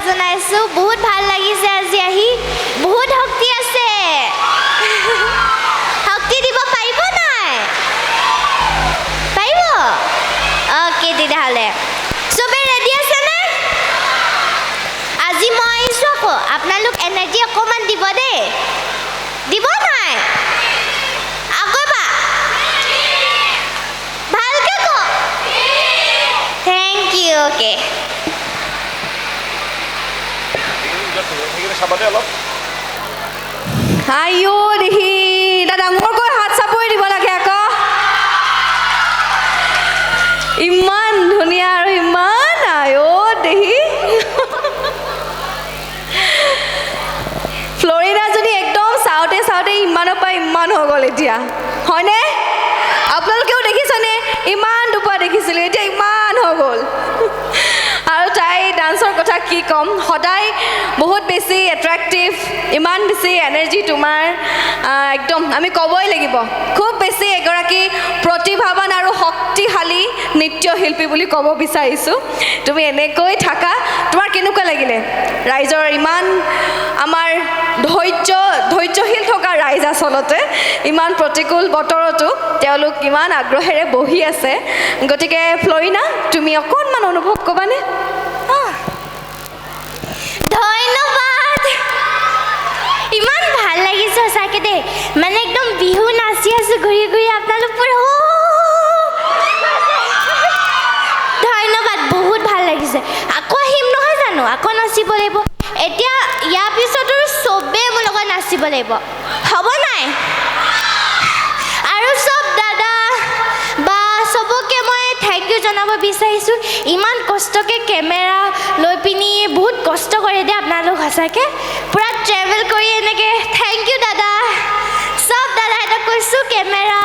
জনাইছো বহুত ভাল লাগিছে আজি আহি বহুত শক্তি আছে শক্তি দিব পাৰিব নাই পাৰিব ওকে তেতিয়াহ'লে চবে ৰেডি আছে নে আজি মই আহিছোঁ আকৌ আপোনালোক এনাৰ্জি অকণমান দিব দেই দিব নাই আকৌ এবাৰ ভালকৈ কওক থেংক ইউ অ'কে আইও দেহি এটা ডাঙৰকৈ হাত চাপৰি দিব লাগে আকৌ ইমান ধুনীয়া আৰু ইমান আইও দেহি ফ্লৰিডাজনী একদম চাওঁতে চাওঁতে ইমানৰ পৰা ইমান হৈ গ'ল এতিয়া হয়নে আপোনালোকেও দেখিছেনে ইমান দুপা দেখিছিলোঁ এতিয়া ইমান হৈ গ'ল আৰু তাই ডান্সৰ কথা কি ক'ম সদায় বহুত বেছি এট্ৰেক্টিভ ইমান বেছি এনাৰ্জি তোমাৰ একদম আমি ক'বই লাগিব খুব বেছি এগৰাকী প্ৰতিভাৱান আৰু শক্তিশালী নৃত্যশিল্পী বুলি ক'ব বিচাৰিছোঁ তুমি এনেকৈ থাকা তোমাৰ কেনেকুৱা লাগিলে ৰাইজৰ ইমান আমাৰ ধৈৰ্যশীল থকা ৰাইজ আচলতে ইমান প্ৰতিকূল বতৰতো তেওঁলোক ইমান আগ্ৰহেৰে বহি আছে গতিকে ফ্লৰিনা তুমি অকণমান অনুভৱ ক'বানে ধন্যবাদ ইমান ভাল লাগিছে সঁচাকৈ দেই মানে একদম বিহু নাচি আছোঁ ঘূৰি ঘূৰি আপোনালোক পুৰা ধন্যবাদ বহুত ভাল লাগিছে আকৌ আহিম নহয় জানো আকৌ নাচিব লাগিব এতিয়া ইয়াৰ পিছতো চবেই মোৰ লগত নাচিব লাগিব হ'ব নাই আৰু চব দাদা বা চবকে মই থেংক ইউ জনাব বিচাৰিছোঁ ইমান কষ্টকৈ কেমেৰা লৈ পিনি বহুত কষ্ট কৰে দেই আপোনালোক সঁচাকৈ পূৰা ট্ৰেভেল কৰি এনেকৈ থেংক ইউ দাদা চব দাদাহঁতক কৈছোঁ কেমেৰা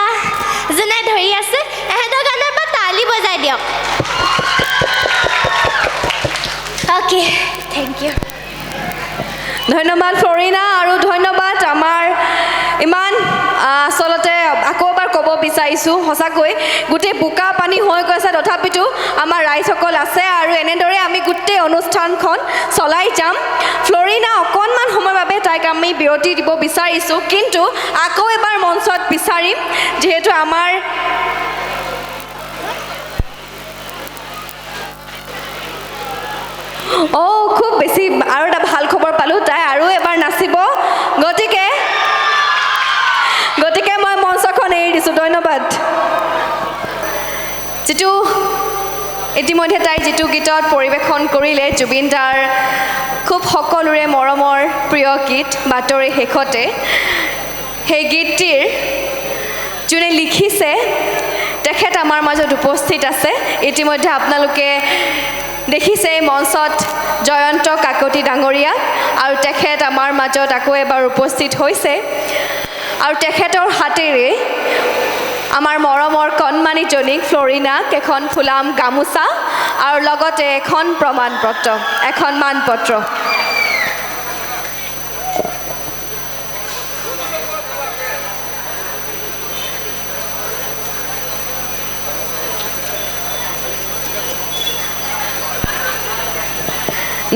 যোনে ধৰি আছে এহেঁতৰ কাৰণে বা তালি বজাই দিয়ক অ'কে থেংক ইউ ধন্যবাদ ফ্লৰিনা আৰু ধন্যবাদ আমাৰ ইমান আচলতে আকৌ এবাৰ ক'ব বিচাৰিছোঁ সঁচাকৈ গোটেই বোকা পানী হৈ গৈছে তথাপিতো আমাৰ ৰাইজসকল আছে আৰু এনেদৰে আমি গোটেই অনুষ্ঠানখন চলাই যাম ফ্লৰিনা অকণমান সময়ৰ বাবে তাইক আমি বিৰতি দিব বিচাৰিছোঁ কিন্তু আকৌ এবাৰ মঞ্চত বিচাৰিম যিহেতু আমাৰ খুব বেছি আৰু এটা ভাল খবৰ পালোঁ তাই আৰু এবাৰ নাচিব গতিকে মই মঞ্চখন এৰি দিছোঁ ধন্যবাদ যিটো ইতিমধ্যে তাই যিটো গীতত পৰিৱেশন কৰিলে জুবিন দাৰ খুব সকলোৰে মৰমৰ প্ৰিয় গীত বাতৰি শেষতে সেই গীতটিৰ যোনে লিখিছে তেখেত আমাৰ মাজত উপস্থিত আছে ইতিমধ্যে আপোনালোকে দেখিছে মঞ্চত জয়ন্ত কাকতি ডাঙৰীয়া আৰু তেখেত আমাৰ মাজত আকৌ এবাৰ উপস্থিত হৈছে আৰু তেখেতৰ হাতেৰে আমাৰ মৰমৰ কণমানিজনীক ফ্লৰিনাক এখন ফুলাম গামোচা আৰু লগতে এখন প্ৰমাণপত্ৰ এখন মানপত্ৰ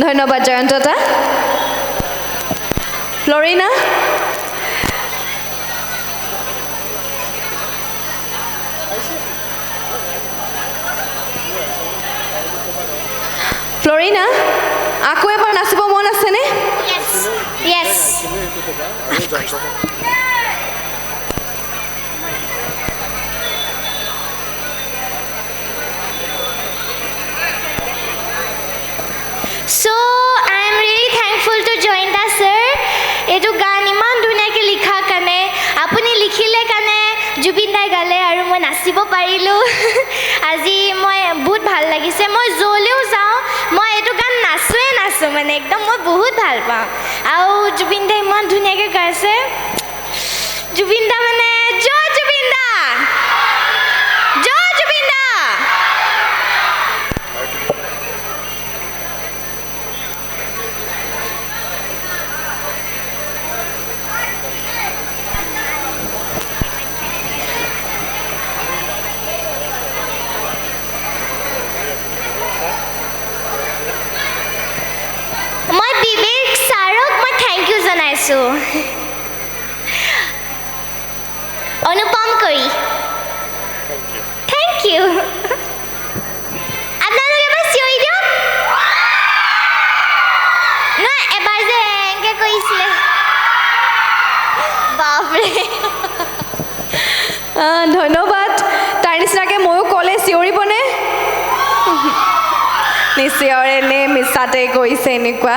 ধন্যবাদ জয়ন্তদা ফ্লৰিনা ফ্লৰিনা আকৌ এবাৰ নাচিব মন আছেনে য়েছ So I am really thankful to Joinda sir. এইটো গান ইমান ধুনীয়াকৈ লিখা কাৰণে আপুনি লিখিলে কাৰণে জুবিন দাই গালে আৰু মই নাচিব পাৰিলোঁ আজি মই বহুত ভাল লাগিছে মই য'লেও যাওঁ মই এইটো গান নাচোঁ মানে একদম মই বহুত ভাল পাওঁ আৰু জুবিন দাই ইমান ধুনীয়াকৈ গাইছে জুবিন দা মানে জয় জুবিন দা জয় জুবিন দা আছোঁ অনুপম কৰি থেংক ইউ আপোনালোকে এবাৰ চিঞৰি দিয়ক নহয় এবাৰ যে এনেকৈ কৰিছিলে বাপৰে ধন্যবাদ তাৰ নিচিনাকৈ ময়ো ক'লে চিঞৰিবনে নিচিঞৰে নে মিছাতে কৈছে এনেকুৱা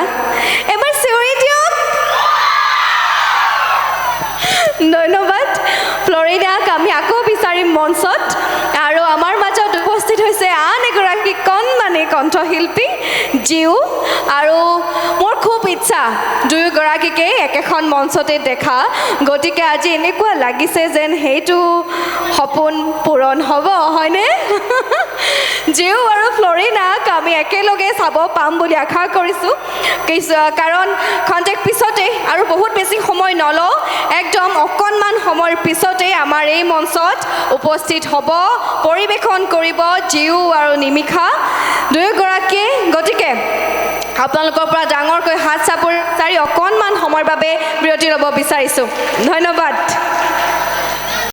এবাৰ চিঞৰি দিয়ক ধন্যবাদ ফ্লৰিডাক আমি আকৌ বিচাৰিম মঞ্চত আৰু আমাৰ মাজত উপস্থিত হৈছে আন এগৰাকী কণমানি কণ্ঠশিল্পী জিউ আৰু মোৰ খুব ইচ্ছা দুয়োগৰাকীকে একেখন মঞ্চতে দেখা গতিকে আজি এনেকুৱা লাগিছে যেন সেইটো সপোন পূৰণ হ'ব হয়নে জিউ আৰু ফ্লৰিনাক আমি একেলগে চাব পাম বুলি আশা কৰিছোঁ কাৰণ খন্তেক পিছতে আৰু বহুত বেছি সময় নলওঁ একদম অকণমান সময়ৰ পিছতে আমাৰ এই মঞ্চত উপস্থিত হ'ব পৰিৱেশন কৰিব জিউ আৰু নিমিষা দুয়োগৰাকীয়ে গতিকে আপোনালোকৰ পৰা ডাঙৰকৈ হাত চাপৰি অকণমান সময়ৰ বাবে বিৰতি ল'ব বিচাৰিছোঁ ধন্যবাদ